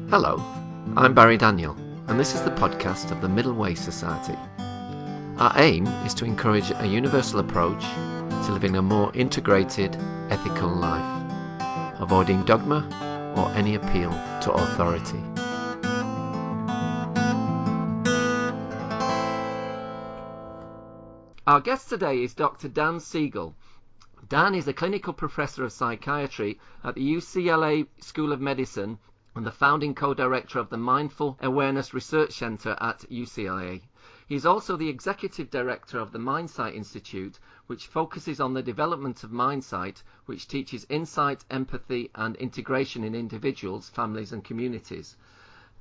Hello, I'm Barry Daniel, and this is the podcast of the Middle Way Society. Our aim is to encourage a universal approach to living a more integrated, ethical life, avoiding dogma or any appeal to authority. Our guest today is Dr. Dan Siegel. Dan is a clinical professor of psychiatry at the UCLA School of Medicine and the founding co-director of the Mindful Awareness Research Center at UCLA. He is also the executive director of the Mindsight Institute, which focuses on the development of mindsight, which teaches insight, empathy, and integration in individuals, families, and communities.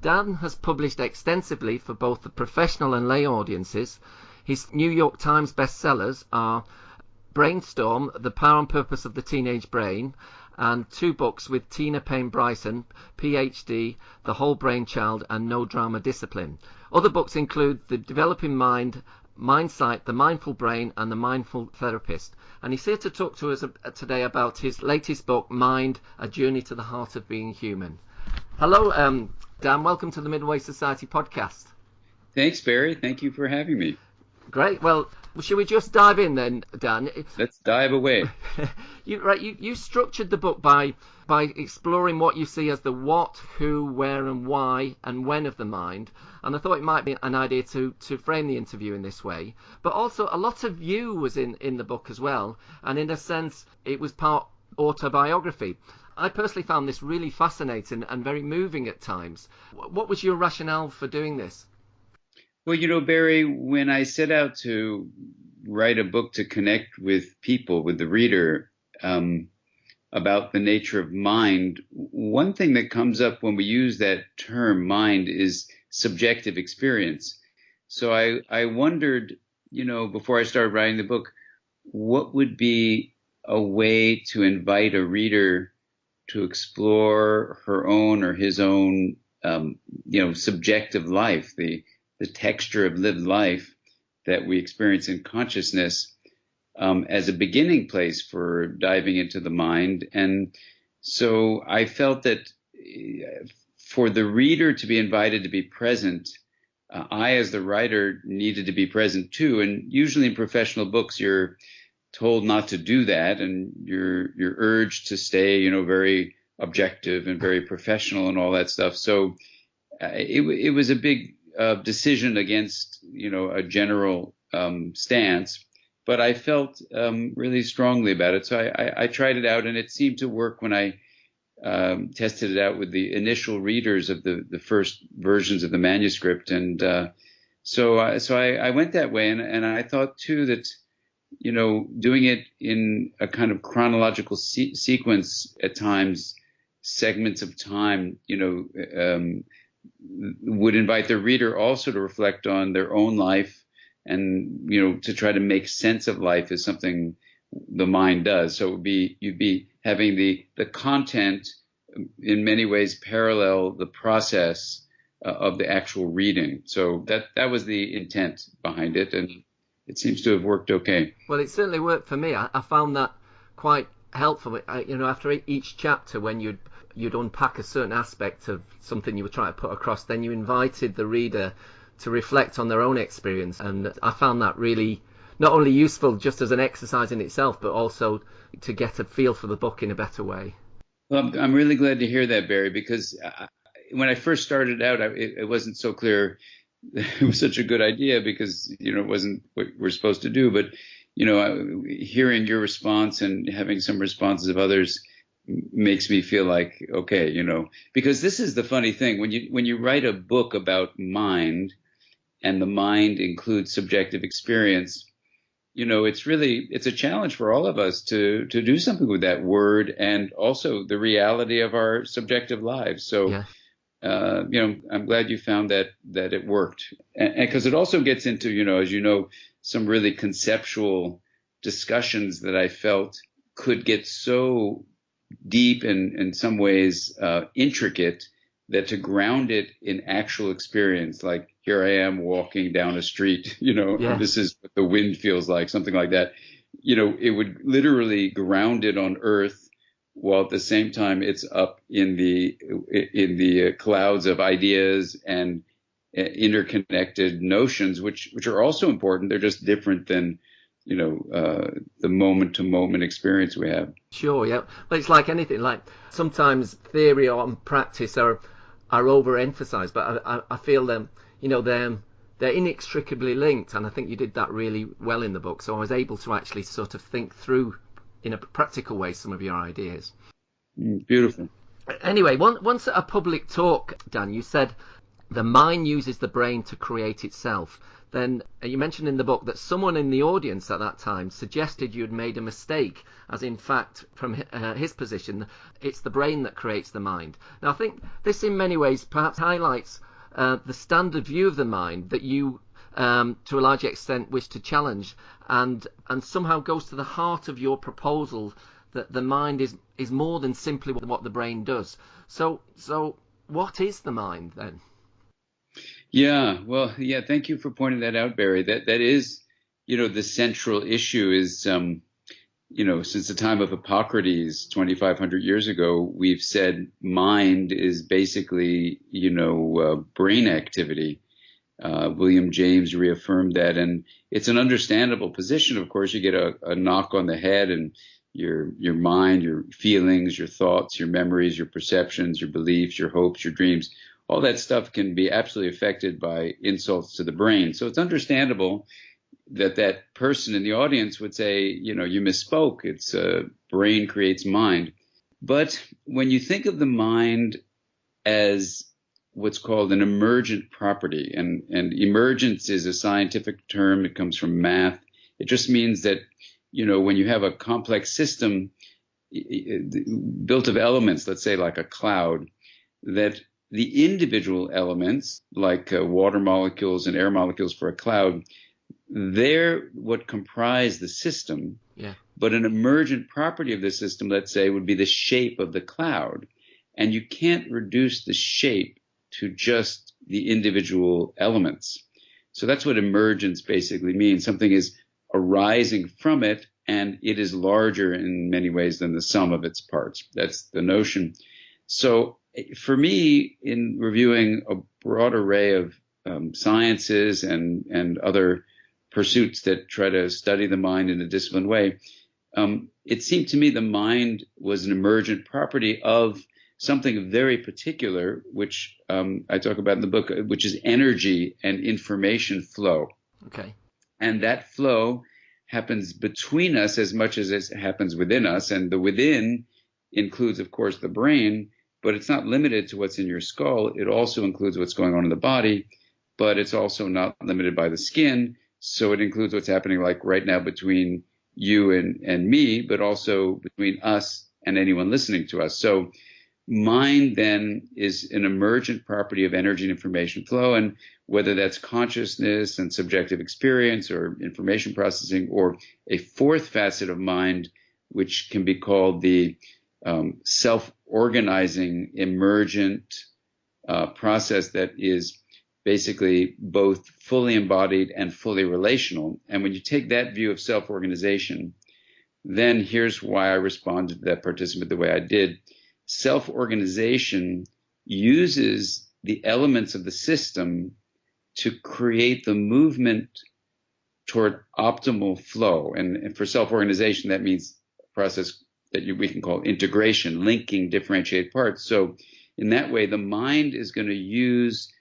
Dan has published extensively for both the professional and lay audiences. His New York Times bestsellers are Brainstorm, The Power and Purpose of the Teenage Brain, and 2 books with Tina Payne Bryson, Ph.D, The Whole Brain Child, and No Drama Discipline. Other books include The Developing Mind, Mindsight, The Mindful Brain, and The Mindful Therapist. And he's here to talk to us today about his latest book, Mind, A Journey to the Heart of Being Human. Hello, Dan. Welcome to the Midway Society podcast. Thanks, Barry. Thank you for having me. Great. Well, should we just dive in then, Dan? Let's dive away. You structured the book by exploring what you see as the what, who, where, and why, and when of the mind. And I thought it might be an idea to frame the interview in this way. But also, a lot of you was in the book as well. And in a sense, it was part autobiography. I personally found this really fascinating and very moving at times. What was your rationale for doing this? Well, Barry, when I set out to write a book to connect with people, with the reader, about the nature of mind, one thing that comes up when we use that term mind is subjective experience. So I wondered, before I started writing the book, what would be a way to invite a reader to explore her own or his own, subjective life, the texture of lived life that we experience in consciousness, as a beginning place for diving into the mind. And so I felt that for the reader to be invited to be present, I, as the writer, needed to be present too. And usually in professional books, you're told not to do that, and you're urged to stay, very objective and very professional and all that stuff. So it was a big decision against, a general stance, but I felt really strongly about it. So I tried it out, and it seemed to work when I tested it out with the initial readers of the first versions of the manuscript. And so I went that way, and I thought too that, doing it in a kind of chronological sequence at times, segments of time, would invite the reader also to reflect on their own life, and to try to make sense of life is something the mind does. So you'd be having the content in many ways parallel the process of the actual reading. So that was the intent behind it, and it seems to have worked okay. Well, it certainly worked for me. I found that quite helpful. After each chapter, when you'd unpack a certain aspect of something you were trying to put across, then you invited the reader to reflect on their own experience. And I found that really not only useful just as an exercise in itself, but also to get a feel for the book in a better way. Well, I'm really glad to hear that, Barry, because when I first started out, it wasn't so clear it was such a good idea, because, it wasn't what we're supposed to do. But, hearing your response and having some responses of others makes me feel like, okay, because this is the funny thing. When you write a book about mind, and the mind includes subjective experience, it's a challenge for all of us to do something with that word, and also the reality of our subjective lives. So, yeah. I'm glad you found that it worked, and because it also gets into, as some really conceptual discussions that I felt could get so deep and in some ways intricate, that to ground it in actual experience, like here I am walking down a street, yeah. This is what the wind feels like, something like that. It would literally ground it on earth while at the same time it's up in the clouds of ideas and interconnected notions, which are also important. They're just different than the moment to moment experience we have. Sure, yeah. But it's like anything. Like sometimes theory or practice are overemphasized, but I feel them. They're inextricably linked, and I think you did that really well in the book. So I was able to actually sort of think through in a practical way some of your ideas. Beautiful. Anyway, once at a public talk, Dan, you said the mind uses the brain to create itself. Then you mentioned in the book that someone in the audience at that time suggested you had made a mistake, as in fact, from his position, it's the brain that creates the mind. Now, I think this in many ways perhaps highlights the standard view of the mind that you, to a large extent, wish to challenge, and somehow goes to the heart of your proposal that the mind is more than simply what the brain does. So what is the mind then? Yeah, well, yeah, thank you for pointing that out, Barry. That is, the central issue is, since the time of Hippocrates 2,500 years ago, we've said mind is basically, brain activity. William James reaffirmed that, and it's an understandable position. Of course, you get a knock on the head, and your mind, your feelings, your thoughts, your memories, your perceptions, your beliefs, your hopes, your dreams, all that stuff can be absolutely affected by insults to the brain. So it's understandable that person in the audience would say, you misspoke. It's brain creates mind. But when you think of the mind as what's called an emergent property, and emergence is a scientific term. It comes from math. It just means that, when you have a complex system built of elements, let's say like a cloud, that the individual elements, like water molecules and air molecules for a cloud, they're what comprise the system. Yeah. But an emergent property of the system, let's say, would be the shape of the cloud. And you can't reduce the shape to just the individual elements. So that's what emergence basically means. Something is arising from it, and it is larger in many ways than the sum of its parts. That's the notion. So for me, in reviewing a broad array of sciences and other pursuits that try to study the mind in a disciplined way, it seemed to me the mind was an emergent property of something very particular, which I talk about in the book, which is energy and information flow. Okay. And that flow happens between us as much as it happens within us. And the within includes, of course, the brain, but it's not limited to what's in your skull. It also includes what's going on in the body, but it's also not limited by the skin. So it includes what's happening like right now between you and me, but also between us and anyone listening to us. So mind then is an emergent property of energy and information flow, and whether that's consciousness and subjective experience or information processing, or a fourth facet of mind, which can be called the self-organizing emergent process that is basically both fully embodied and fully relational. And when you take that view of self-organization, then here's why I responded to that participant the way I did. Self-organization uses the elements of the system to create the movement toward optimal flow. And for self-organization, that means a process that we can call integration, linking differentiated parts. So in that way, the mind is going to use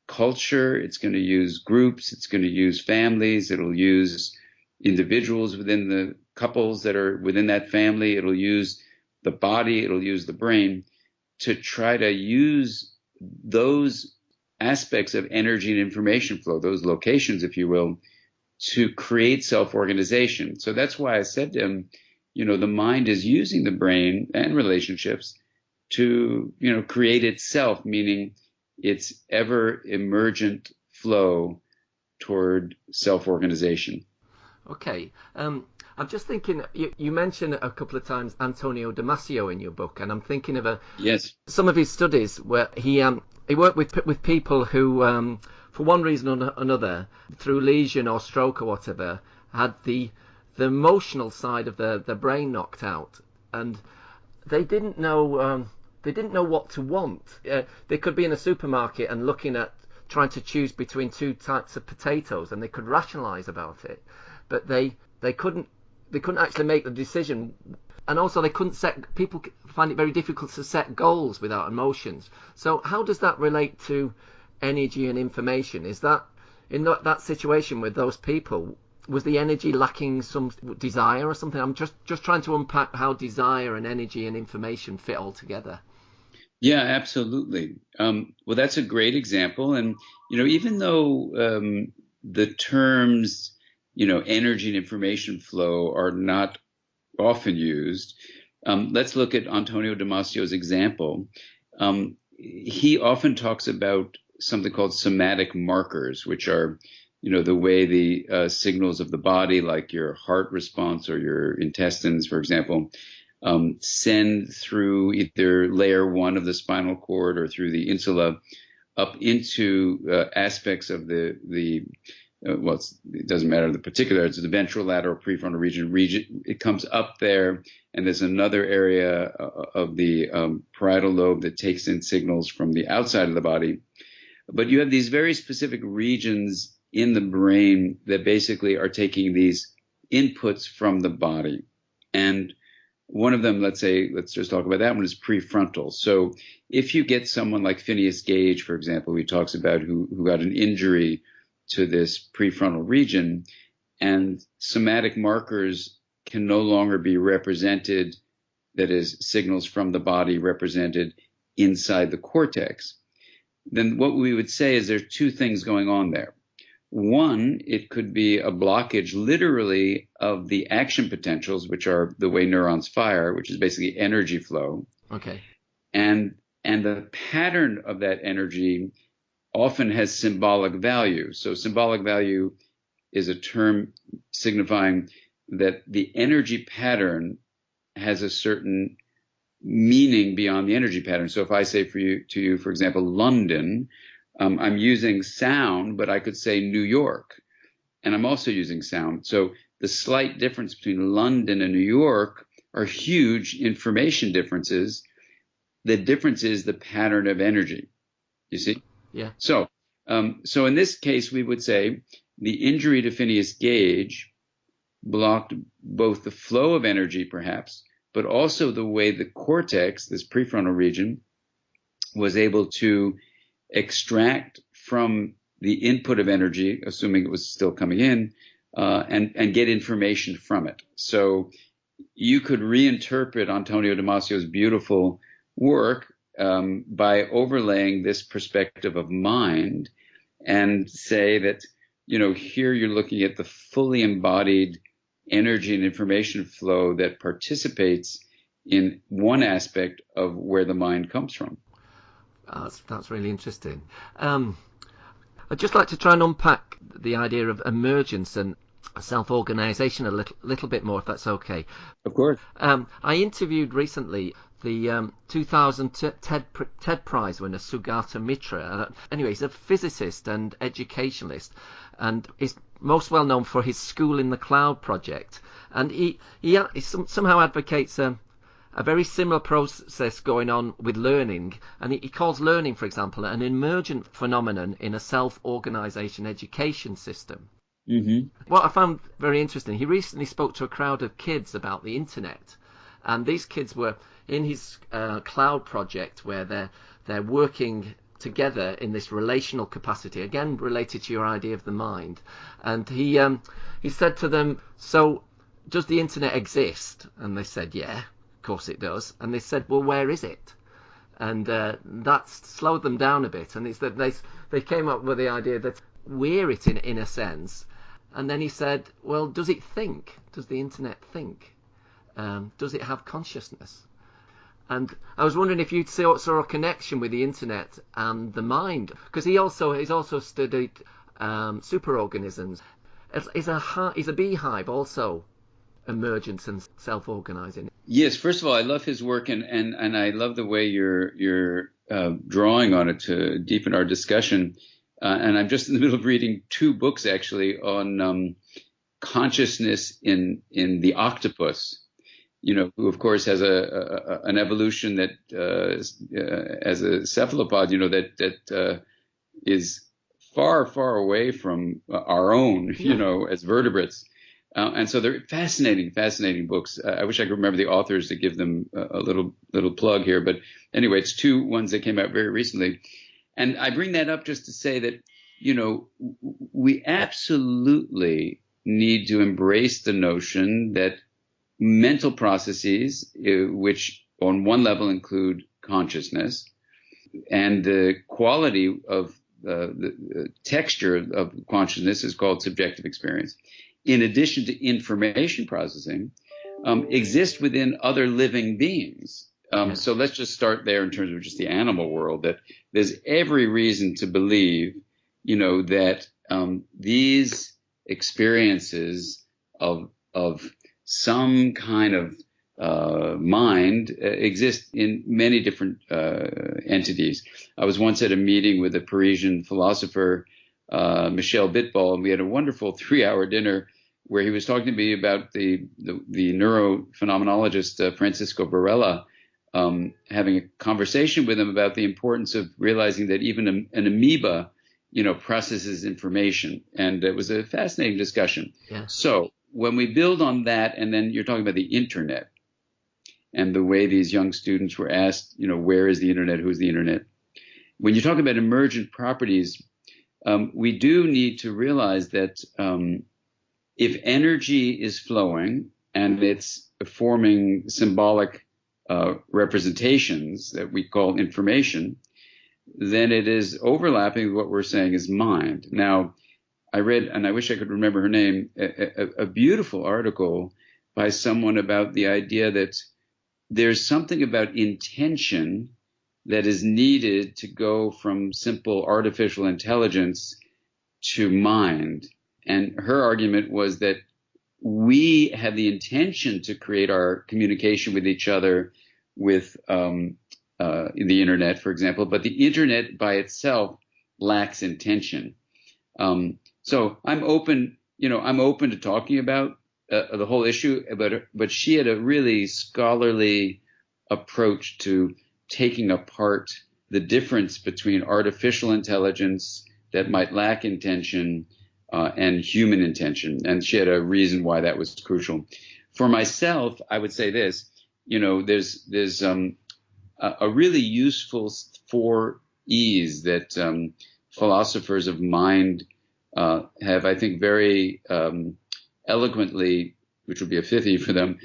culture, it's going to use groups, it's going to use families, it'll use individuals within the couples that are within that family, it'll use the body, it'll use the brain to try to use those aspects of energy and information flow, those locations, if you will, to create self-organization. So that's why I said to him, the mind is using the brain and relationships to, create itself, meaning its ever emergent flow toward self-organization. Okay. I'm just thinking, you mentioned a couple of times Antonio Damasio in your book, and I'm thinking of some of his studies where he worked with people who, for one reason or another, through lesion or stroke or whatever, had the emotional side of their brain knocked out. And they didn't know what to want. They could be in a supermarket and looking at trying to choose between two types of potatoes, and they could rationalize about it, but they couldn't actually make the decision. And also they couldn't set, people find it very difficult to set goals without emotions. So how does that relate to energy and information? Is that in that situation with those people, was the energy lacking some desire or something? I'm just trying to unpack how desire and energy and information fit all together. Yeah, absolutely. Well, that's a great example. And, even though the terms, energy and information flow are not often used, let's look at Antonio Damasio's example. He often talks about something called somatic markers, which are, the way the signals of the body, like your heart response or your intestines, for example, send through either layer one of the spinal cord or through the insula up into aspects of it doesn't matter the particular, it's the ventrolateral prefrontal region. It comes up there, and there's another area of the parietal lobe that takes in signals from the outside of the body. But you have these very specific regions in the brain that basically are taking these inputs from the body. And one of them, let's just talk about that one, is prefrontal. So if you get someone like Phineas Gage, for example, who he talks about, who got an injury to this prefrontal region, and somatic markers can no longer be represented, that is, signals from the body represented inside the cortex, then what we would say is there are two things going on there. One, it could be a blockage literally of the action potentials, which are the way neurons fire, which is basically energy flow. Okay. And the pattern of that energy often has symbolic value. So symbolic value is a term signifying that the energy pattern has a certain meaning beyond the energy pattern. So if I say to you, for example, London, I'm using sound, but I could say New York, and I'm also using sound. So the slight difference between London and New York are huge information differences. The difference is the pattern of energy. You see? Yeah. So in this case, we would say the injury to Phineas Gage blocked both the flow of energy, perhaps, but also the way the cortex, this prefrontal region, was able to extract from the input of energy, assuming it was still coming in, and get information from it. So you could reinterpret Antonio Damasio's beautiful work by overlaying this perspective of mind and say that, here you're looking at the fully embodied energy and information flow that participates in one aspect of where the mind comes from. That's really interesting. I'd just like to try and unpack the idea of emergence and self-organization a little bit more, if that's okay. Of course. I interviewed recently the 2000 TED Prize winner Sugata Mitra. Anyway, he's a physicist and educationalist, and is most well known for his School in the Cloud project. And he somehow advocates a very similar process going on with learning, and he calls learning, for example, an emergent phenomenon in a self-organization education system. Mm-hmm. What I found very interesting, he recently spoke to a crowd of kids about the internet, and these kids were in his cloud project where they're working together in this relational capacity, again related to your idea of the mind. And he said to them, so does the internet exist? And they said, yeah, of course it does. And they said, well, where is it? And that slowed them down a bit, and it's that they came up with the idea that we're it in a sense. And then he said, well, does it think? Does the internet think? Does it have consciousness? And I was wondering if you'd saw a connection with the internet and the mind, because he's also studied superorganisms. Is a beehive also emergence and self-organizing? Yes. First of all, I love his work, and I love the way you're drawing on it to deepen our discussion. And I'm just in the middle of reading two books actually on consciousness in the octopus. who of course has an evolution that as a cephalopod, that is far, far away from our own, as vertebrates. And so they're fascinating books. I wish I could remember the authors to give them a little plug here. But anyway, it's two ones that came out very recently. And I bring that up just to say that, we absolutely need to embrace the notion that mental processes, which on one level include consciousness, and the quality of the texture of consciousness is called subjective experience, in addition to information processing, exist within other living beings. So let's just start there in terms of just the animal world, that there's every reason to believe, that these experiences of some kind of mind exist in many different entities. I was once at a meeting with a Parisian philosopher, Michel Bitbol, and we had a wonderful 3-hour dinner where he was talking to me about the neurophenomenologist Francisco Varela, having a conversation with him about the importance of realizing that even an amoeba, processes information. And it was a fascinating discussion. Yeah. So when we build on that, and then you're talking about the internet and the way these young students were asked, where is the internet? Who's the internet? When you talk about emergent properties, we do need to realize that if energy is flowing and it's forming symbolic representations that we call information, then it is overlapping with what we're saying is mind. Now, I read, and I wish I could remember her name, a beautiful article by someone about the idea that there's something about intention that is needed to go from simple artificial intelligence to mind. And her argument was that we have the intention to create our communication with each other with the internet, for example, but the internet by itself lacks intention. So I'm open to talking about the whole issue, but she had a really scholarly approach to taking apart the difference between artificial intelligence that might lack intention and human intention. And she had a reason why that was crucial. For myself, I would say this, there's a really useful 4 E's that philosophers of mind have, I think, very eloquently, which would be a 5th E for them,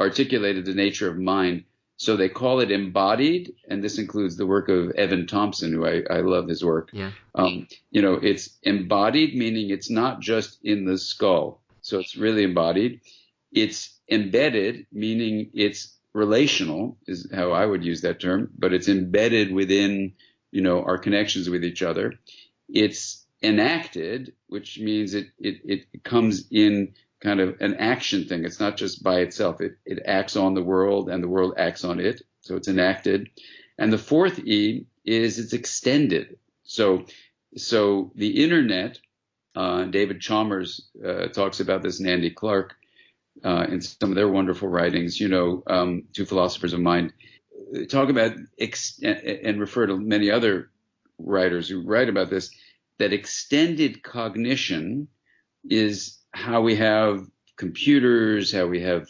articulated the nature of mind. So they call it embodied, and this includes the work of Evan Thompson, who I love his work. Yeah. It's embodied, meaning it's not just in the skull. So it's really embodied. It's embedded, meaning it's relational, is how I would use that term, but it's embedded within, our connections with each other. It's enacted, which means it comes in kind of an action thing. It's not just by itself. It acts on the world and the world acts on it. So it's enacted. And the 4th E is it's extended. So the internet, David Chalmers talks about this, and Andy Clark, in some of their wonderful writings, 2 philosophers of mind, talk about and refer to many other writers who write about this, that extended cognition is how we have computers, how we have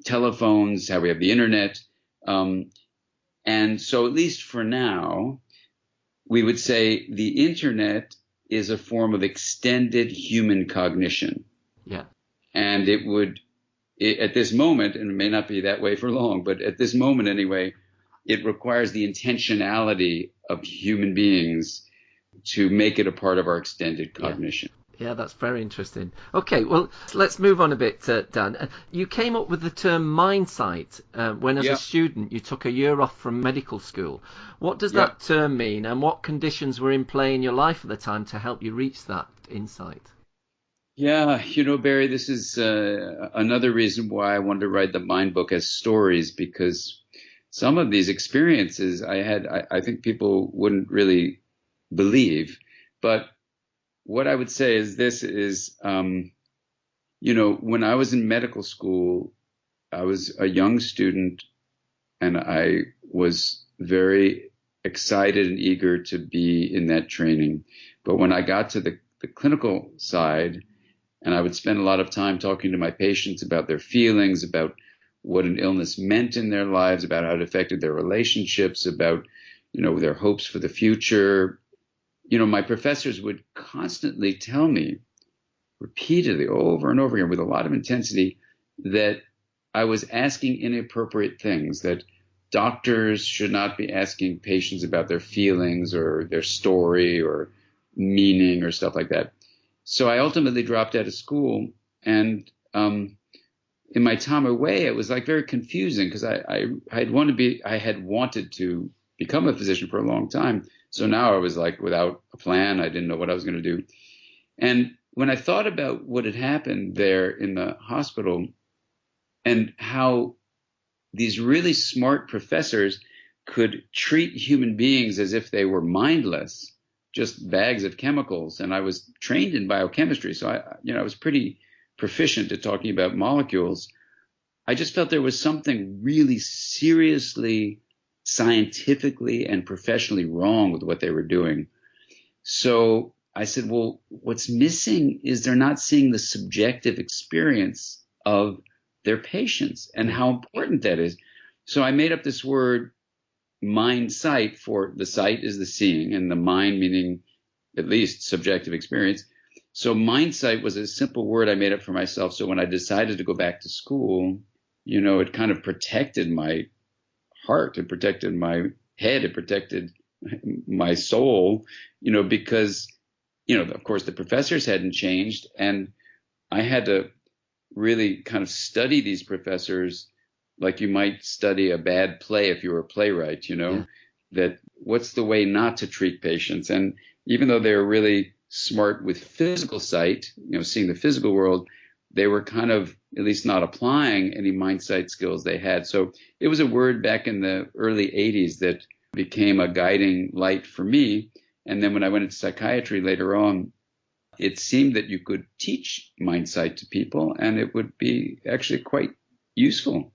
telephones, how we have the internet. And so at least for now, we would say the internet is a form of extended human cognition. Yeah. And at this moment, and it may not be that way for long, but at this moment anyway, it requires the intentionality of human beings to make it a part of our extended cognition. Yeah, that's very interesting. Okay, well, let's move on a bit, Dan. You came up with the term Mindsight when, as a student, you took a year off from medical school. What does that term mean, and what conditions were in play in your life at the time to help you reach that insight? Yeah, Barry, this is another reason why I wanted to write the Mind book as stories, because some of these experiences I had, I think people wouldn't really believe. But what I would say is this is, when I was in medical school, I was a young student, and I was very excited and eager to be in that training. But when I got to the clinical side, and I would spend a lot of time talking to my patients about their feelings, about what an illness meant in their lives, about how it affected their relationships, about, their hopes for the future. My professors would constantly tell me repeatedly over and over again with a lot of intensity that I was asking inappropriate things, that doctors should not be asking patients about their feelings or their story or meaning or stuff like that. So I ultimately dropped out of school, and in my time away, it was like very confusing because I had wanted to become a physician for a long time. So now I was like without a plan. I didn't know what I was going to do. And when I thought about what had happened there in the hospital and how these really smart professors could treat human beings as if they were mindless, just bags of chemicals. And I was trained in biochemistry, so I was pretty proficient at talking about molecules. I just felt there was something really seriously, scientifically and professionally wrong with what they were doing. So I said, well, what's missing is they're not seeing the subjective experience of their patients and how important that is. So I made up this word, mindsight, for the sight is the seeing and the mind meaning at least subjective experience. So mindsight was a simple word I made up for myself. So when I decided to go back to school, it kind of protected my heart, it protected my head, it protected my soul, because, of course the professors hadn't changed, and I had to really kind of study these professors like you might study a bad play if you were a playwright, that what's the way not to treat patients. And even though they were really smart with physical sight, seeing the physical world, they were kind of at least not applying any mindsight skills they had. So it was a word back in the early 80s that became a guiding light for me. And then when I went into psychiatry later on, it seemed that you could teach mindsight to people and it would be actually quite useful.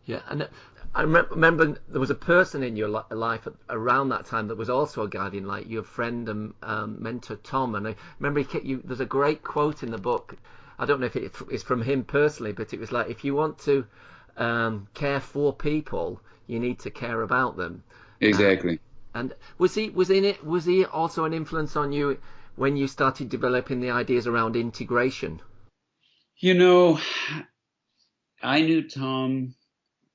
Yeah, and I remember there was a person in your life around that time that was also a guiding light, your friend and mentor Tom. And I remember there's a great quote in the book. I don't know if it's from him personally, but it was like, if you want to care for people, you need to care about them. Exactly. And was he also an influence on you when you started developing the ideas around integration? I knew Tom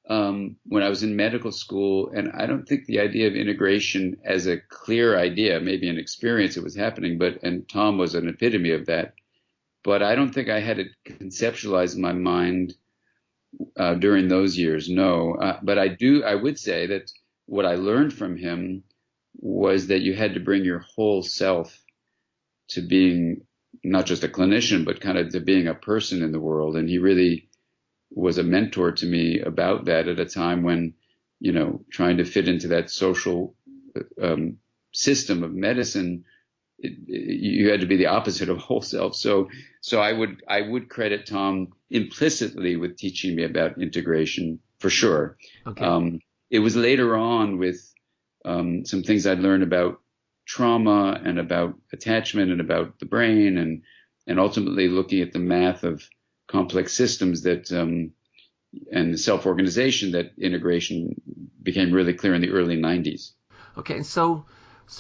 when I was in medical school, and I don't think the idea of integration as a clear idea, maybe an experience it was happening, and Tom was an epitome of that. But I don't think I had it conceptualized in my mind during those years, no. But I would say that what I learned from him was that you had to bring your whole self to being not just a clinician, but kind of to being a person in the world. And he really was a mentor to me about that at a time when, trying to fit into that social system of medicine, you had to be the opposite of whole self. So I would credit Tom implicitly with teaching me about integration for sure. Okay. It was later on with some things I'd learned about trauma and about attachment and about the brain and ultimately looking at the math of complex systems that and self-organization that integration became really clear in the early 90s. Okay, and so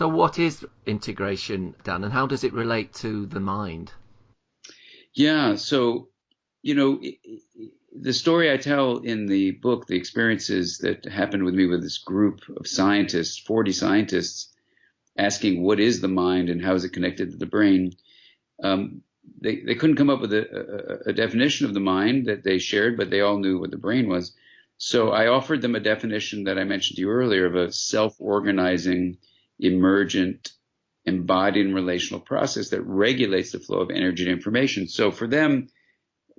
what is integration, Dan, and how does it relate to the mind? Yeah, so, the story I tell in the book, the experiences that happened with me with this group of scientists, 40 scientists, asking what is the mind and how is it connected to the brain, they couldn't come up with a definition of the mind that they shared, but they all knew what the brain was. So I offered them a definition that I mentioned to you earlier of a self-organizing, emergent, embodied relational process that regulates the flow of energy and information. So for them,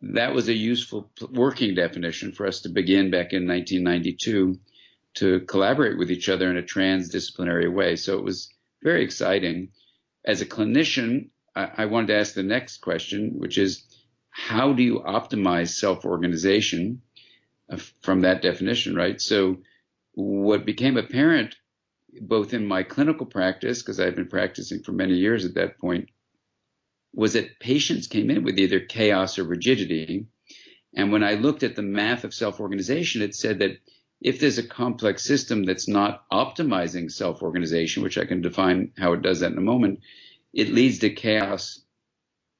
that was a useful working definition for us to begin back in 1992 to collaborate with each other in a transdisciplinary way. So it was very exciting. As a clinician, I wanted to ask the next question, which is, how do you optimize self-organization? from that definition, right? So what became apparent both in my clinical practice, because I've been practicing for many years at that point, was that patients came in with either chaos or rigidity. And when I looked at the math of self-organization, it said that if there's a complex system that's not optimizing self-organization, which I can define how it does that in a moment, it leads to chaos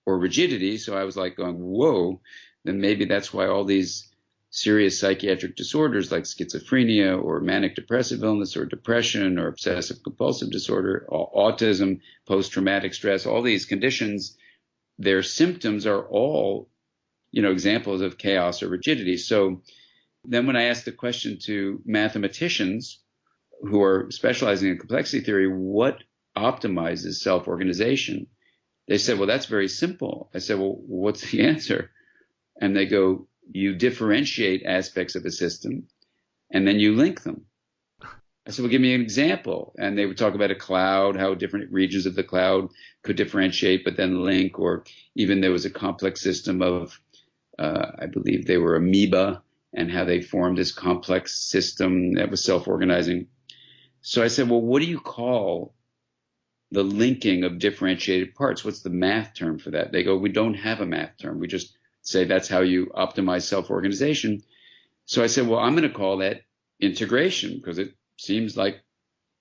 or rigidity. So I was like going, whoa, then maybe that's why all these serious psychiatric disorders like schizophrenia or manic depressive illness or depression or obsessive compulsive disorder, autism, post-traumatic stress, all these conditions, their symptoms are all, examples of chaos or rigidity. So then when I asked the question to mathematicians who are specializing in complexity theory, what optimizes self-organization? They said, well, that's very simple. I said, well, what's the answer? And they go, you differentiate aspects of a system and then you link them. I said, well, give me an example. And they would talk about a cloud, how different regions of the cloud could differentiate, but then link, or even there was a complex system of, I believe they were amoeba, and how they formed this complex system that was self-organizing. So I said, well, what do you call the linking of differentiated parts? What's the math term for that? They go, we don't have a math term. We just say that's how you optimize self-organization. So I said, well, I'm going to call that integration because it seems like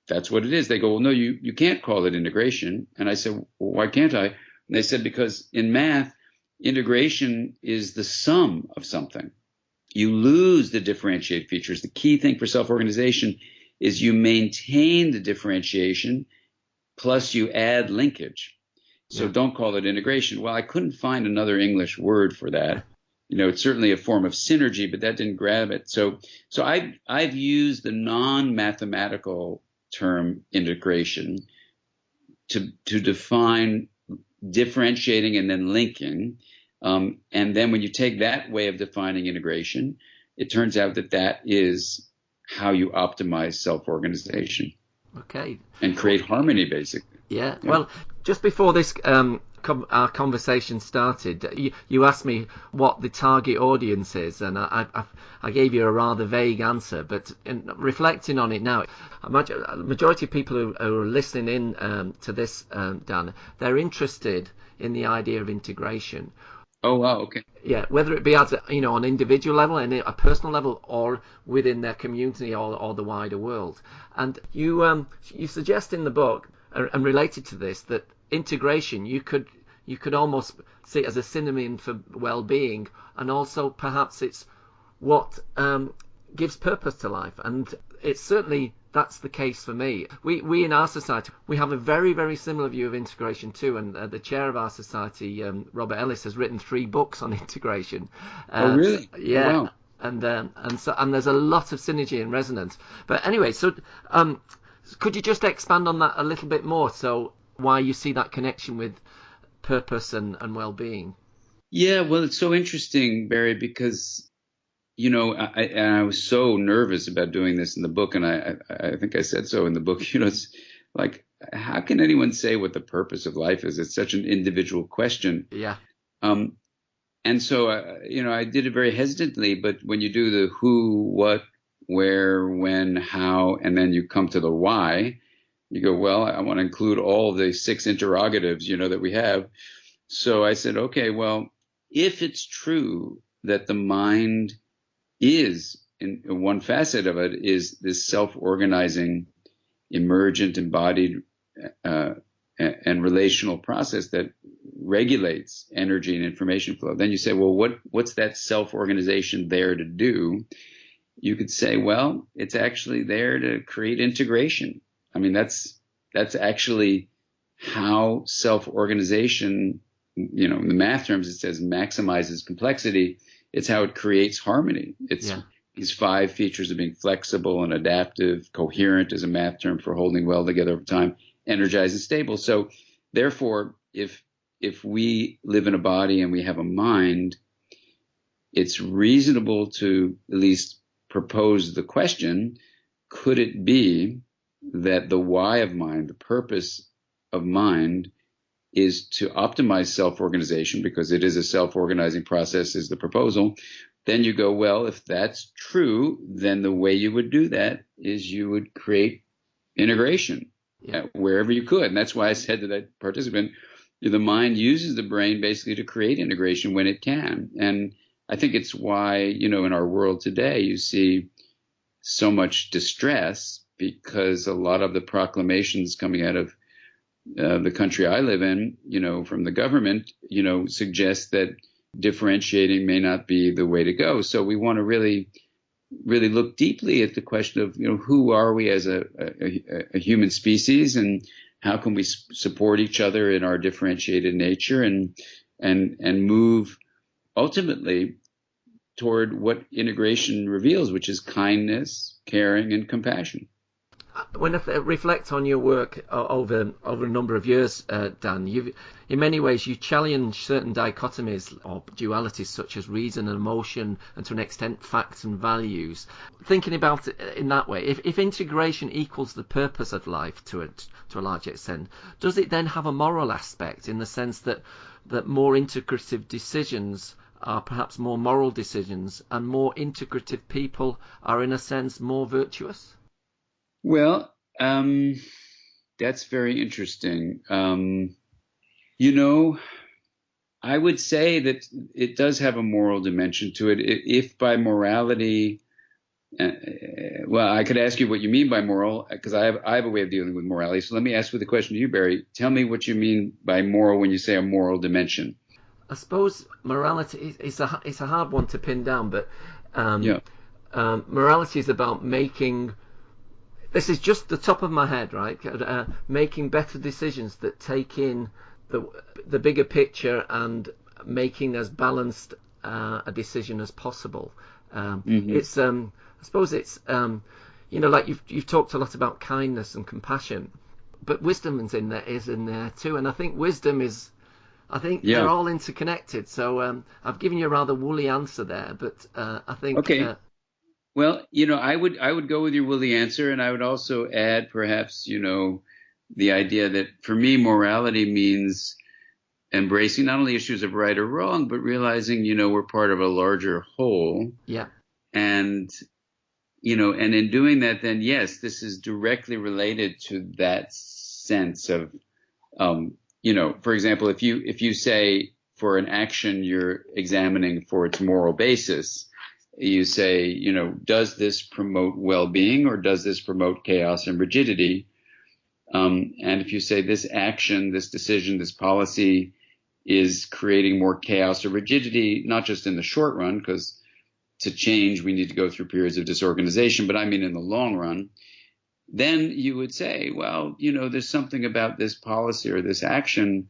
that's what it is. They go, well, no, you can't call it integration. And I said, well, why can't I? And they said, because in math, integration is the sum of something. You lose the differentiated features. The key thing for self-organization is you maintain the differentiation plus you add linkage. So don't call it integration. Well, I couldn't find another English word for that. It's certainly a form of synergy, but that didn't grab it. So I've used the non-mathematical term integration to define differentiating and then linking. And then when you take that way of defining integration, it turns out that is how you optimize self-organization. Okay. And create harmony, basically. Yeah. Well, just before this our conversation started, you asked me what the target audience is, and I gave you a rather vague answer. But in reflecting on it now, a majority of people who are listening in to this, Dan, they're interested in the idea of integration. Oh, wow, okay. Yeah, whether it be at on individual level and a personal level, or within their community or the wider world. And you suggest in the book, and related to this, that integration you could almost see it as a synonym for well-being, and also perhaps it's what gives purpose to life. And it's certainly that's the case for me. We in our society, we have a very, very similar view of integration too, and the chair of our society, Robert Ellis, has written 3 books on integration. Oh, really? Yeah. Oh, wow. And there's a lot of synergy and resonance. But anyway, so could you just expand on that a little bit more? So why you see that connection with purpose and well-being? Yeah, well, it's so interesting, Barry, because I was so nervous about doing this in the book, and I think I said so in the book. It's like, how can anyone say what the purpose of life is? It's such an individual question. Yeah. And so, I did it very hesitantly, but when you do the who, what, where, when, how, and then you come to the why, you go, well, I want to include all the 6 interrogatives, that we have. So I said, okay, well, if it's true that the mind is, in one facet of it, is this self-organizing, emergent, embodied, and relational process that regulates energy and information flow. Then you say, well, what's that self-organization there to do? You could say, well, it's actually there to create integration. I mean, that's actually how self-organization, in the math terms, it says maximizes complexity. It's how it creates harmony. It's these 5 features of being flexible and adaptive, coherent is a math term for holding well together over time, energized and stable. So therefore, if we live in a body and we have a mind, it's reasonable to at least propose the question, could it be that the why of mind, the purpose of mind, is to optimize self-organization, because it is a self-organizing process, is the proposal, then you go, well, if that's true, then the way you would do that is you would create integration wherever you could. And that's why I said to that participant, the mind uses the brain basically to create integration when it can. And I think it's why, in our world today, you see so much distress, because a lot of the proclamations coming out of the country I live in, from the government, suggest that differentiating may not be the way to go. So we want to really look deeply at the question of, who are we as a human species, and how can we support each other in our differentiated nature, and move ultimately toward what integration reveals, which is kindness, caring, and compassion. When I reflect on your work over a number of years, Dan, in many ways you challenge certain dichotomies or dualities such as reason and emotion, and to an extent facts and values. Thinking about it in that way, if integration equals the purpose of life to a large extent, does it then have a moral aspect, in the sense that more integrative decisions are perhaps more moral decisions, and more integrative people are in a sense more virtuous? Well, that's very interesting. I would say that it does have a moral dimension to it. If by morality, well, I could ask you what you mean by moral, because I have a way of dealing with morality. So let me ask you the question to you, Barry. Tell me what you mean by moral when you say a moral dimension. I suppose morality is a hard one to pin down, but morality is about making. This is just the top of my head, right? Making better decisions that take in the bigger picture, and making as balanced a decision as possible. It's I suppose it's like you've talked a lot about kindness and compassion, but wisdom is in there too. And I think wisdom is. I think they're all interconnected. So I've given you a rather woolly answer there, but I think. Okay. Well, I would go with your woolly answer, and I would also add perhaps, the idea that for me, morality means embracing not only issues of right or wrong, but realizing, we're part of a larger whole. Yeah. And, and in doing that, then yes, this is directly related to that sense of, for example, if you say for an action you're examining for its moral basis, you say, does this promote well-being, or does this promote chaos and rigidity? And if you say this action, this decision, this policy is creating more chaos or rigidity, not just in the short run, because to change we need to go through periods of disorganization, but I mean in the long run, then you would say, well, there's something about this policy or this action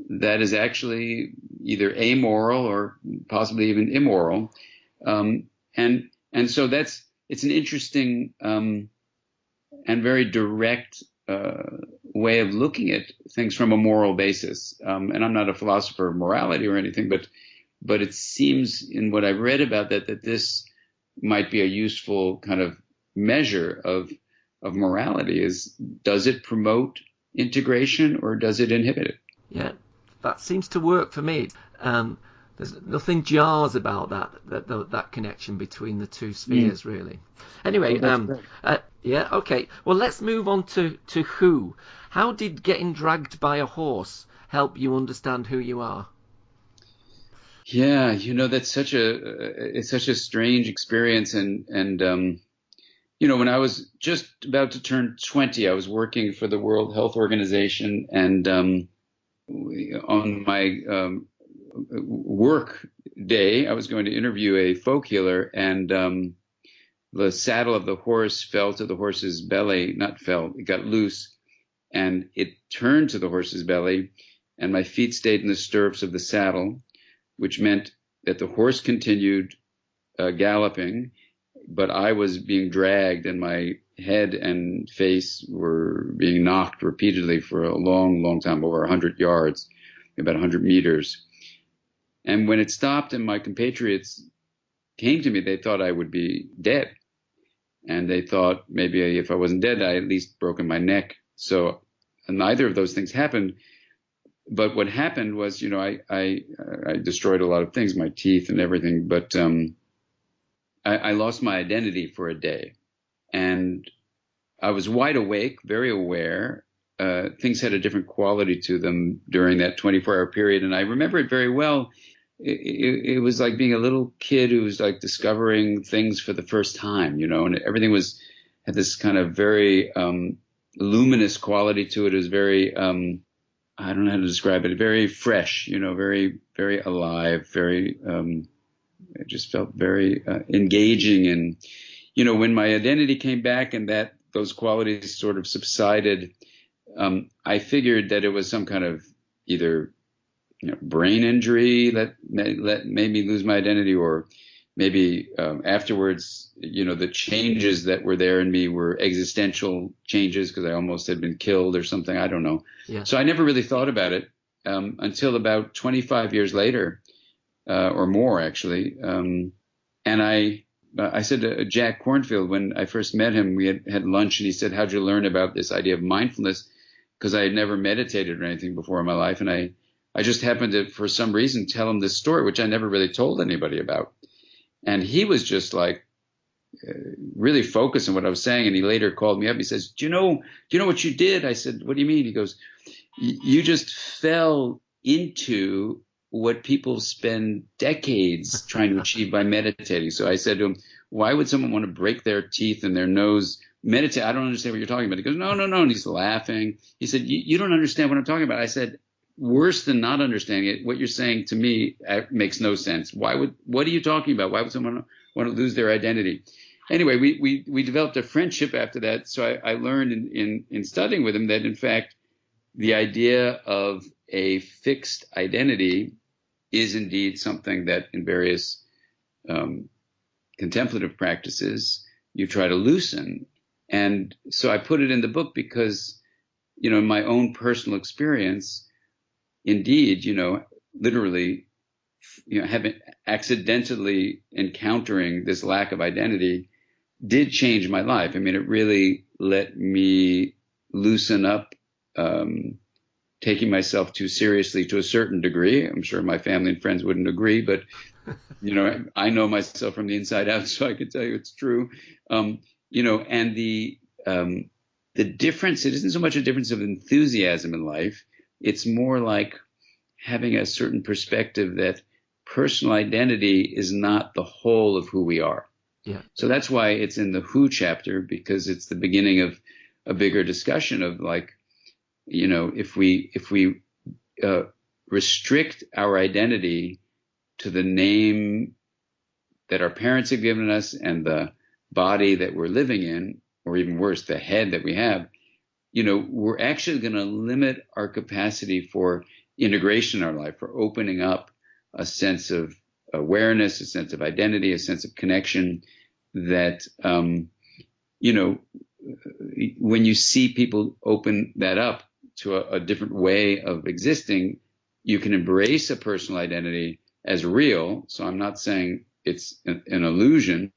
that is actually either amoral or possibly even immoral. And so it's an interesting and very direct way of looking at things from a moral basis. And I'm not a philosopher of morality or anything, but it seems in what I've read about that this might be a useful kind of measure of morality. Does it promote integration, or does it inhibit it? Yeah, that seems to work for me. There's nothing jars about that connection between the two spheres, really. Anyway, okay. Well, let's move on to who. How did getting dragged by a horse help you understand who you are? Yeah, that's such a strange experience, and when I was just about to turn 20, I was working for the World Health Organization, and on my work day, I was going to interview a folk healer, and the saddle of the horse fell to the horse's belly. Not fell, it got loose, and it turned to the horse's belly, and my feet stayed in the stirrups of the saddle, which meant that the horse continued galloping, but I was being dragged, and my head and face were being knocked repeatedly for a long, long time, over 100 yards, about 100 meters. And when it stopped and my compatriots came to me, they thought I would be dead. And they thought maybe if I wasn't dead, I at least broken my neck. So neither of those things happened. but what happened was, I destroyed a lot of things, my teeth and everything, but I lost my identity for a day. And I was wide awake, very aware. Things had a different quality to them during that 24-hour period. And I remember it very well. It was like being a little kid who was like discovering things for the first time, and everything had this kind of very luminous quality to it. It was very, I don't know how to describe it, very fresh, very, very alive, very, it just felt very engaging. And, when my identity came back and those qualities sort of subsided, I figured that it was some kind of either brain injury that made me lose my identity, or maybe afterwards, the changes that were there in me were existential changes because I almost had been killed or something. I don't know. Yeah. So I never really thought about it until about 25 years later, or more actually. And I said to Jack Kornfield when I first met him, we had lunch, and he said, "How'd you learn about this idea of mindfulness?" Because I had never meditated or anything before in my life, and I just happened to, for some reason, tell him this story, which I never really told anybody about. And he was just like really focused on what I was saying. And he later called me up. He says, do you know what you did? I said, what do you mean? He goes, you just fell into what people spend decades trying to achieve by meditating. So I said to him, why would someone want to break their teeth and their nose? Meditate. I don't understand what you're talking about. He goes, no. And he's laughing. He said, you don't understand what I'm talking about. I said, worse than not understanding it, what you're saying to me makes no sense. What are you talking about? Why would someone want to lose their identity? Anyway, we developed a friendship after that. So I learned in studying with him that, in fact, the idea of a fixed identity is indeed something that in various contemplative practices you try to loosen. And so I put it in the book because, in my own personal experience, indeed, literally, having accidentally encountering this lack of identity did change my life. I mean, it really let me loosen up, taking myself too seriously to a certain degree. I'm sure my family and friends wouldn't agree, but, I know myself from the inside out, so I can tell you it's true. And the difference, it isn't so much a difference of enthusiasm in life. It's more like having a certain perspective that personal identity is not the whole of who we are. Yeah. So that's why it's in the who chapter, because it's the beginning of a bigger discussion of like, if we restrict our identity to the name that our parents have given us and the body that we're living in, or even worse, the head that we have, we're actually going to limit our capacity for integration in our life, for opening up a sense of awareness, a sense of identity, a sense of connection that, when you see people open that up to a different way of existing, you can embrace a personal identity as real. So I'm not saying it's an illusion,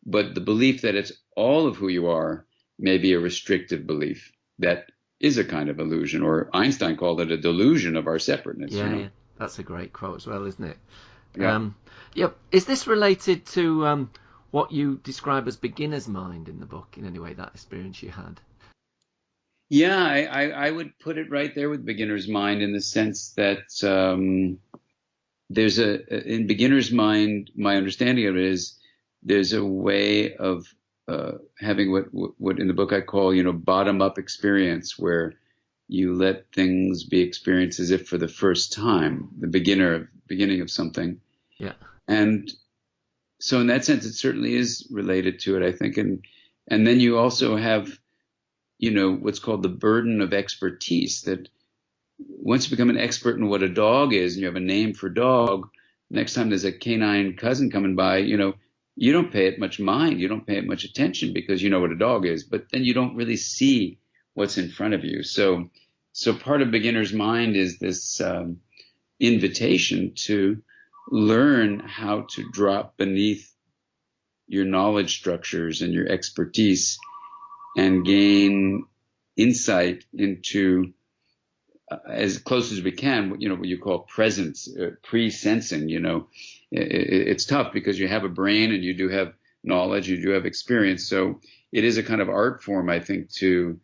but the belief that it's all of who you are may be a restrictive belief. That is a kind of illusion, or Einstein called it a delusion of our separateness. Yeah, that's a great quote as well, isn't it? Yeah. Is this related to what you describe as beginner's mind in the book, in any way, that experience you had? Yeah, I would put it right there with beginner's mind, in the sense that there's in beginner's mind, my understanding of it is there's a way of having what in the book I call, bottom-up experience, where you let things be experienced as if for the first time, the beginning of something. Yeah. And so in that sense, it certainly is related to it, I think. And then you also have, what's called the burden of expertise, that once you become an expert in what a dog is and you have a name for dog, next time there's a canine cousin coming by, you don't pay it much mind. You don't pay it much attention because you know what a dog is, but then you don't really see what's in front of you. So part of beginner's mind is this invitation to learn how to drop beneath your knowledge structures and your expertise and gain insight into as close as we can, what you call presence, pre-sensing. It's tough because you have a brain and you do have knowledge, you do have experience. So it is a kind of art form, I think, to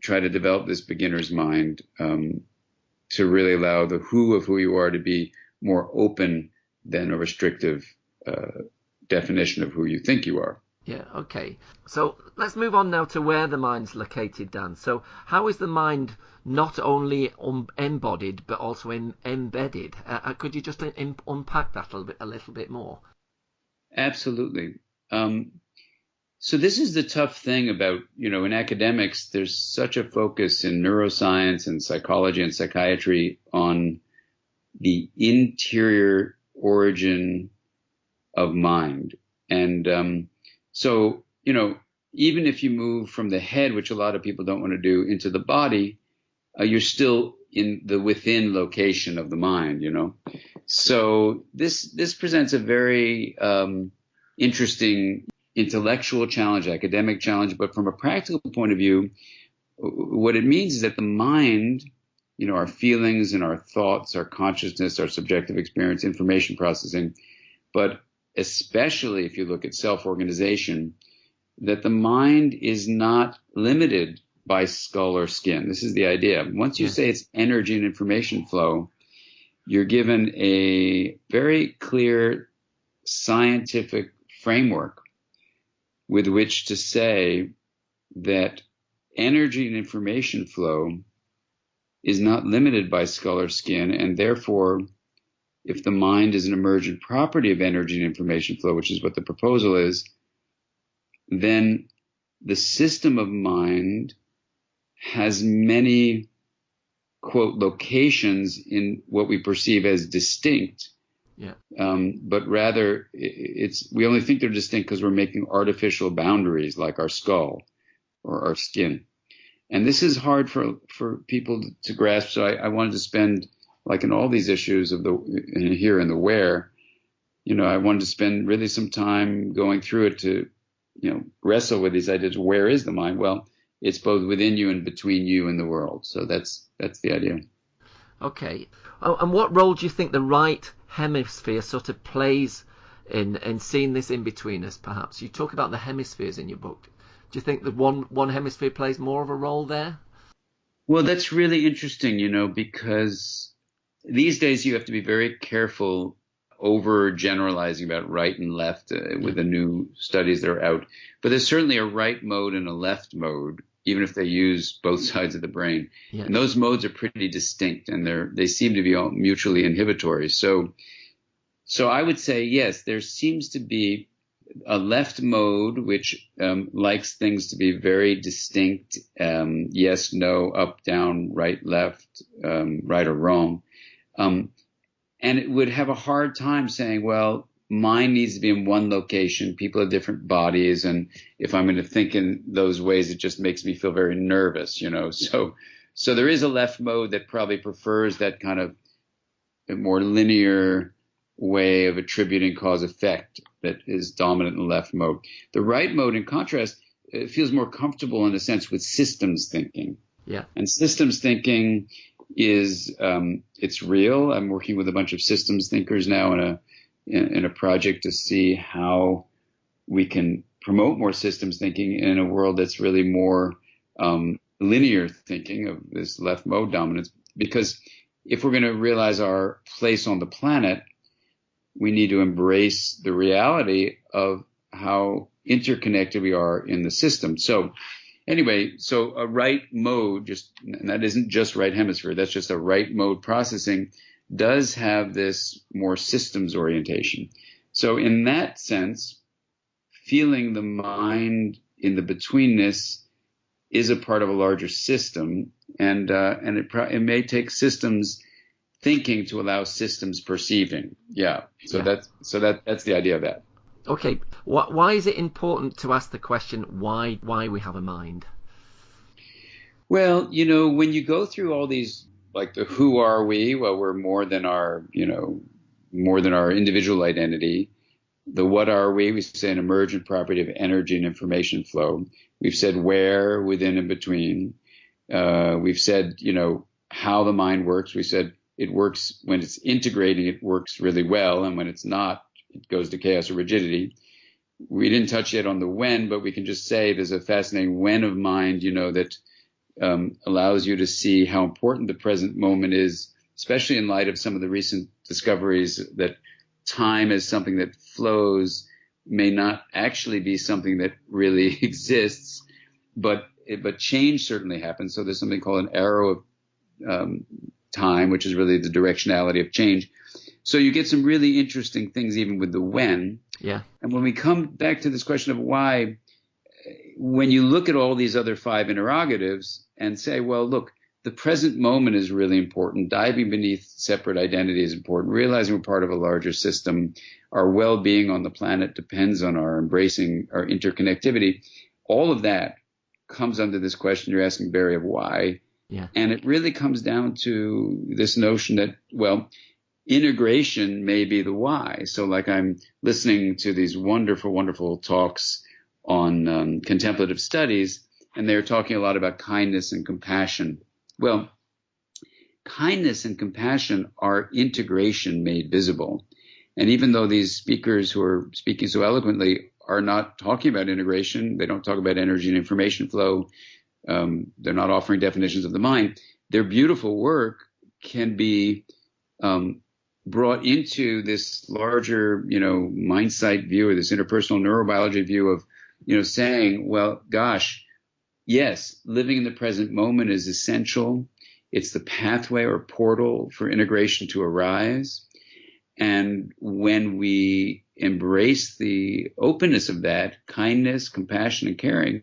try to develop this beginner's mind, to really allow the who of who you are to be more open than a restrictive definition of who you think you are. Yeah, okay. So let's move on now to where the mind's located, Dan. So how is the mind not only embodied, but also embedded? Could you just unpack that a little bit more? Absolutely. So this is the tough thing about, in academics, there's such a focus in neuroscience and psychology and psychiatry on the interior origin of mind. And so, even if you move from the head, which a lot of people don't want to do, into the body, you're still in the within location of the mind, So this presents a very interesting intellectual challenge, academic challenge, but from a practical point of view, what it means is that the mind, our feelings and our thoughts, our consciousness, our subjective experience, information processing, but especially if you look at self-organization, that the mind is not limited by skull or skin. This is the idea. Once you say it's energy and information flow, you're given a very clear scientific framework with which to say that energy and information flow is not limited by skull or skin, and therefore, if the mind is an emergent property of energy and information flow, which is what the proposal is, then the system of mind has many, quote, locations in what we perceive as distinct. Yeah. But rather, we only think they're distinct because we're making artificial boundaries like our skull or our skin. And this is hard for people to grasp. So I wanted to spend, like in all these issues of here in the where, I wanted to spend really some time going through it to, wrestle with these ideas. Where is the mind? Well, it's both within you and between you and the world. So that's the idea. Okay. And what role do you think the right hemisphere sort of plays in seeing this in between us, perhaps? You talk about the hemispheres in your book. Do you think that one hemisphere plays more of a role there? Well, that's really interesting, because these days you have to be very careful over generalizing about right and left with the new studies that are out. But there's certainly a right mode and a left mode, even if they use both sides of the brain. Yeah. And those modes are pretty distinct, and they seem to be all mutually inhibitory. So I would say, yes, there seems to be a left mode which likes things to be very distinct, yes, no, up, down, right, left, right or wrong. And it would have a hard time saying, well, mind needs to be in one location. People have different bodies. And if I'm going to think in those ways, it just makes me feel very nervous, So there is a left mode that probably prefers that kind of a more linear way of attributing cause effect that is dominant in the left mode. The right mode, in contrast, it feels more comfortable in a sense with systems thinking. Yeah. And systems thinking is it's real. I'm working with a bunch of systems thinkers now in a project to see how we can promote more systems thinking in a world that's really more linear thinking of this left mode dominance. Because if we're going to realize our place on the planet, we need to embrace the reality of how interconnected we are in the system. So anyway, so a right mode, and that isn't just right hemisphere, that's just a right mode processing, does have this more systems orientation. So in that sense, feeling the mind in the betweenness is a part of a larger system, and it may take systems thinking to allow systems perceiving. Yeah. So that's the idea of that. Okay. Why is it important to ask the question why we have a mind? Well, when you go through all these, like the who are we? Well, we're more than our individual identity. The what are we? We say an emergent property of energy and information flow. We've said where, within, and between. We've said, how the mind works. We said it works when it's integrating, it works really well. And when it's not, it goes to chaos or rigidity. We didn't touch yet on the when, but we can just say there's a fascinating when of mind, that allows you to see how important the present moment is, especially in light of some of the recent discoveries that time is something that flows, may not actually be something that really exists, but change certainly happens. So there's something called an arrow of time, which is really the directionality of change. So you get some really interesting things even with the when. Yeah. And when we come back to this question of why, when you look at all these other 5 interrogatives and say, well, look, the present moment is really important. Diving beneath separate identity is important. Realizing we're part of a larger system. Our well-being on the planet depends on our embracing our interconnectivity. All of that comes under this question you're asking, Barry, of why. Yeah. And it really comes down to this notion that, well, integration may be the why. So like I'm listening to these wonderful, wonderful talks on contemplative studies, and they're talking a lot about kindness and compassion. Well, kindness and compassion are integration made visible. And even though these speakers who are speaking so eloquently are not talking about integration, they don't talk about energy and information flow, they're not offering definitions of the mind, their beautiful work can be brought into this larger, Mindsight view, or this interpersonal neurobiology view of, saying, well, gosh, yes, living in the present moment is essential. It's the pathway or portal for integration to arise. And when we embrace the openness of that, kindness, compassion, and caring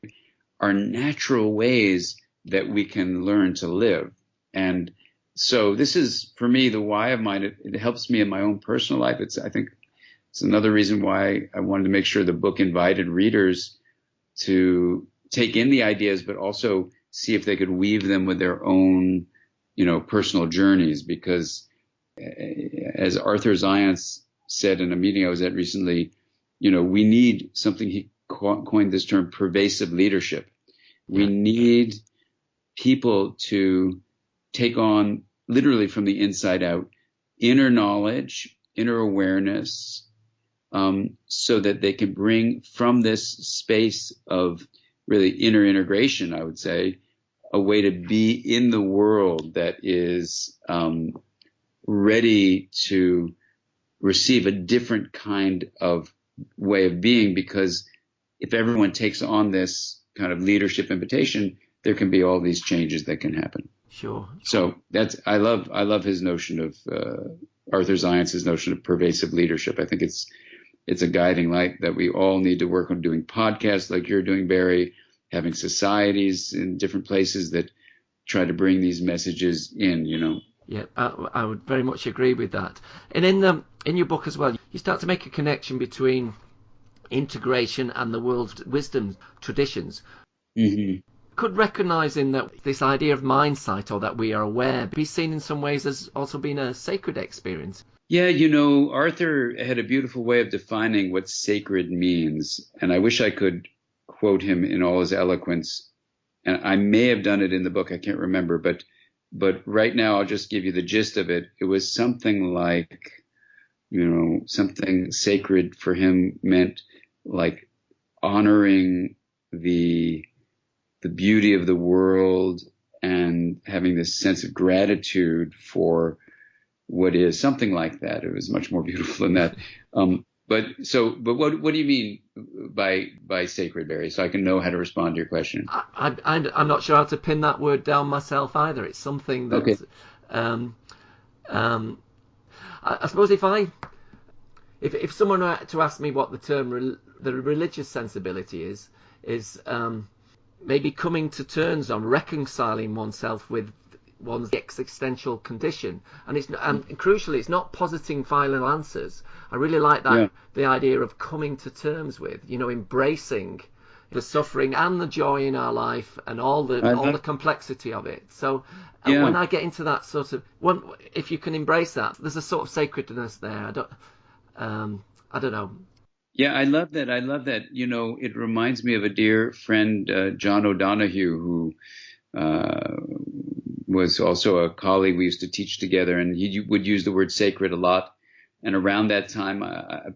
are natural ways that we can learn to live. And so this is, for me, the why of mine. It helps me in my own personal life. I think it's another reason why I wanted to make sure the book invited readers to take in the ideas, but also see if they could weave them with their own, personal journeys. Because as Arthur Zients said in a meeting I was at recently, we need something, he coined this term, pervasive leadership. We need people to take on, literally from the inside out, inner knowledge, inner awareness, so that they can bring from this space of really inner integration, I would say, a way to be in the world that is ready to receive a different kind of way of being. Because if everyone takes on this kind of leadership invitation, there can be all these changes that can happen. Sure. So I love his notion of Arthur Zients' notion of pervasive leadership. I think it's a guiding light that we all need to work on, doing podcasts like you're doing, Barry, having societies in different places that try to bring these messages in, Yeah, I would very much agree with that. And in your book as well, you start to make a connection between integration and the world's wisdom traditions. Mm-hmm. Could recognizing that this idea of mindsight, or that we are aware, be seen in some ways as also being a sacred experience? Yeah, Arthur had a beautiful way of defining what sacred means. And I wish I could quote him in all his eloquence. And I may have done it in the book, I can't remember. But right now, I'll just give you the gist of it. It was something like, something sacred for him meant like honoring the beauty of the world and having this sense of gratitude for what is, something like that. It was much more beautiful than that. But what do you mean by sacred, Barry? So I can know how to respond to your question. I'm not sure how to pin that word down myself either. It's something that, okay. I suppose if someone were to ask me what the term the religious sensibility is maybe coming to terms on reconciling oneself with one's existential condition, and crucially, it's not positing final answers. I really like that, the idea of coming to terms with, embracing the suffering and the joy in our life and all the complexity of it. So when I get into that sort of, if you can embrace that, there's a sort of sacredness there. I don't know. Yeah, I love that. It reminds me of a dear friend, John O'Donohue, who was also a colleague. We used to teach together, and he would use the word sacred a lot. And around that time,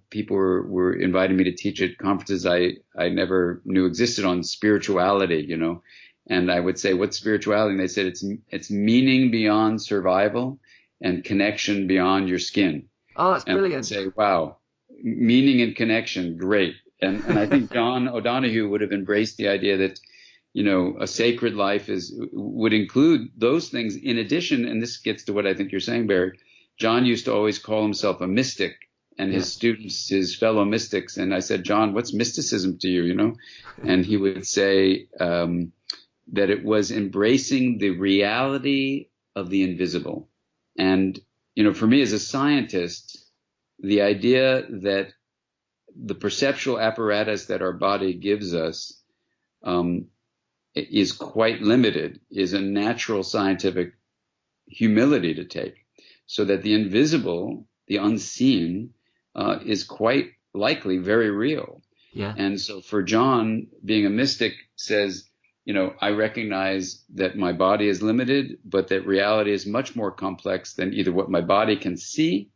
people were inviting me to teach at conferences I never knew existed on spirituality, you know. And I would say, what's spirituality? And they said, it's meaning beyond survival and connection beyond your skin. Oh, that's brilliant. And I'd say, wow, meaning and connection, great. And I think John O'Donohue would have embraced the idea that, you know, a sacred life would include those things in addition. And this gets to what I think you're saying, Barry. John used to always call himself a mystic, and his students, his fellow mystics. And I said, John, what's mysticism to you, you know? And he would say that it was embracing the reality of the invisible. And, you know, for me as a scientist, the idea that the perceptual apparatus that our body gives us is quite limited is a natural scientific humility to take, so that the invisible, the unseen, is quite likely very real. Yeah. And so for John, being a mystic says, you know, I recognize that my body is limited, but that reality is much more complex than either what my body can see,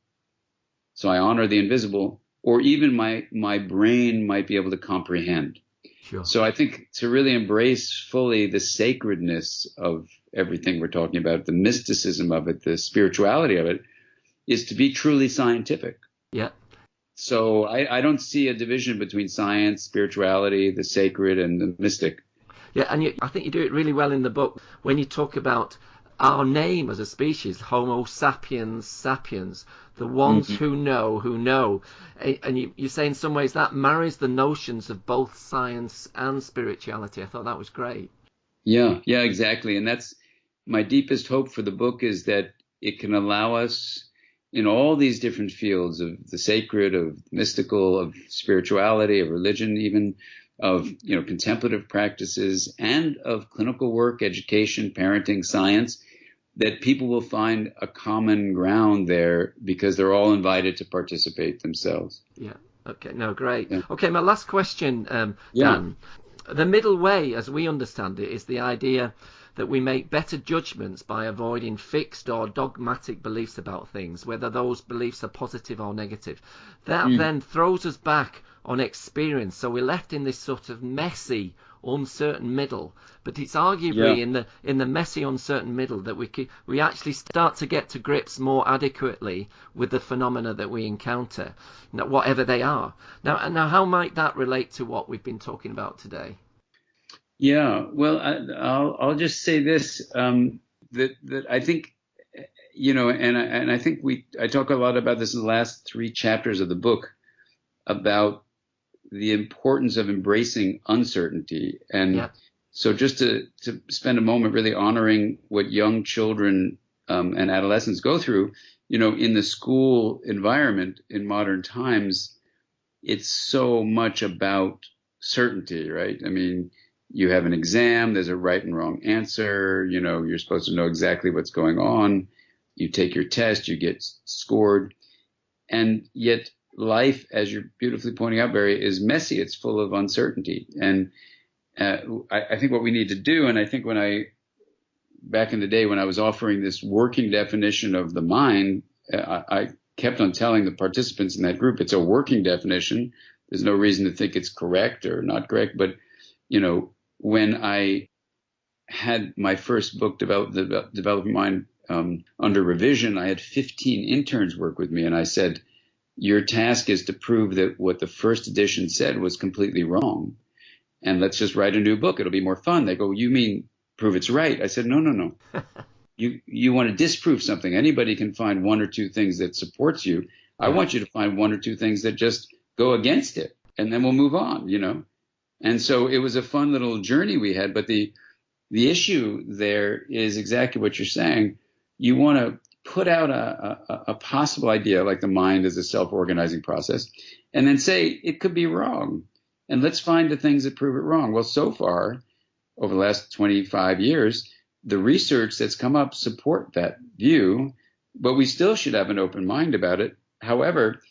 so I honor the invisible, or even my brain might be able to comprehend. Sure. So I think to really embrace fully the sacredness of everything we're talking about, the mysticism of it, the spirituality of it, is to be truly scientific. Yeah. So I don't see a division between science, spirituality, the sacred, and the mystic. Yeah, and I think you do it really well in the book when you talk about our name as a species, Homo sapiens sapiens, the ones who know. And you say in some ways that marries the notions of both science and spirituality. I thought that was great. Yeah, exactly. And that's my deepest hope for the book, is that it can allow us in all these different fields of the sacred, of mystical, of spirituality, of religion, even of, you know, contemplative practices, and of clinical work, education, parenting, science, that people will find a common ground there because they're all invited to participate themselves. Yeah. Okay. No, great. Yeah. Okay. My last question, Dan. The middle way, as we understand it, is the idea that we make better judgments by avoiding fixed or dogmatic beliefs about things, whether those beliefs are positive or negative. That then throws us back on experience. So we're left in this sort of messy, uncertain middle. But it's arguably in the messy, uncertain middle that we actually start to get to grips more adequately with the phenomena that we encounter, whatever they are. Now, how might that relate to what we've been talking about today? Yeah, well, I'll just say this, that I think, you know, and I think I talk a lot about this in the last 3 chapters of the book, about the importance of embracing uncertainty. And so just to spend a moment really honoring what young children and adolescents go through, you know, in the school environment in modern times, it's so much about certainty, right? I mean, you have an exam, there's a right and wrong answer, you know, you're supposed to know exactly what's going on. You take your test, you get scored. And yet life, as you're beautifully pointing out, Barry, is messy. It's full of uncertainty. And I think what we need to do, and I think back in the day when I was offering this working definition of the mind, I kept on telling the participants in that group, it's a working definition. There's no reason to think it's correct or not correct. But, you know, when I had my first book, Developing Mind, under revision, I had 15 interns work with me. And I said, your task is to prove that what the first edition said was completely wrong. And let's just write a new book. It'll be more fun. They go, you mean prove it's right? I said, no. You want to disprove something. Anybody can find 1 or 2 things that supports you. I want you to find 1 or 2 things that just go against it. And then we'll move on, you know. And so it was a fun little journey we had. But the issue there is exactly what you're saying. You want to put out a possible idea, like the mind is a self-organizing process, and then say it could be wrong. And let's find the things that prove it wrong. Well, so far, over the last 25 years, the research that's come up support that view, but we still should have an open mind about it. However,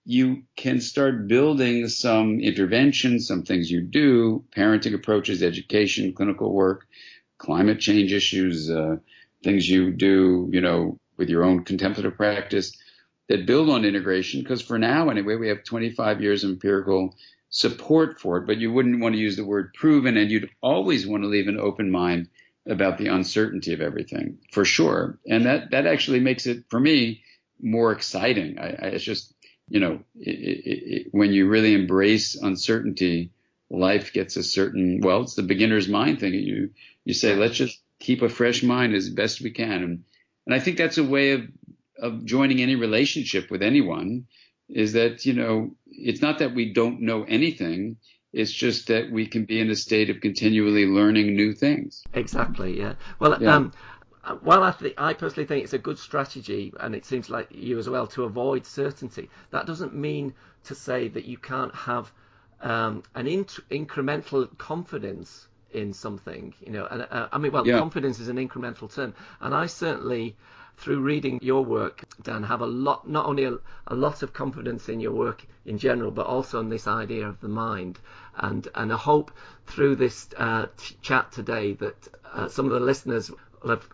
you can start building some interventions, some things you do, parenting approaches, education, clinical work, climate change issues, things you do, with your own contemplative practice that build on integration. Because for now, anyway, we have 25 years of empirical support for it, but you wouldn't want to use the word proven, and you'd always want to leave an open mind about the uncertainty of everything, for sure. And that actually makes it, for me, more exciting. It's just, when you really embrace uncertainty, life gets a certain, it's the beginner's mind thing. You say, let's just keep a fresh mind as best we can. And I think that's a way of joining any relationship with anyone, is that, it's not that we don't know anything. It's just that we can be in a state of continually learning new things. Exactly, yeah. Well, yeah. I personally think it's a good strategy, and it seems like you as well, to avoid certainty. That doesn't mean to say that you can't have an incremental confidence in something, confidence is an incremental term. And I certainly, through reading your work, Dan, have not only a lot of confidence in your work in general, but also in this idea of the mind. And I hope through this chat today that some of the listeners have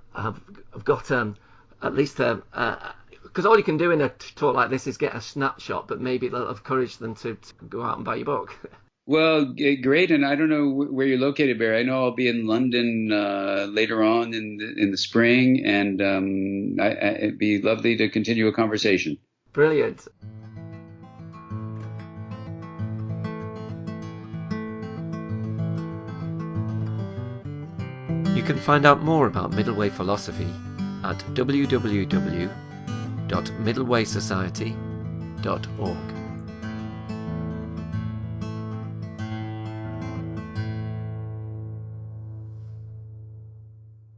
got at least because all you can do in a talk like this is get a snapshot, but maybe it'll encourage them to go out and buy your book. Well, great. And I don't know where you're located, Barry. I know I'll be in London later on in the spring, and it'd be lovely to continue a conversation. Brilliant. You can find out more about Middle Way philosophy at www.middlewaysociety.org.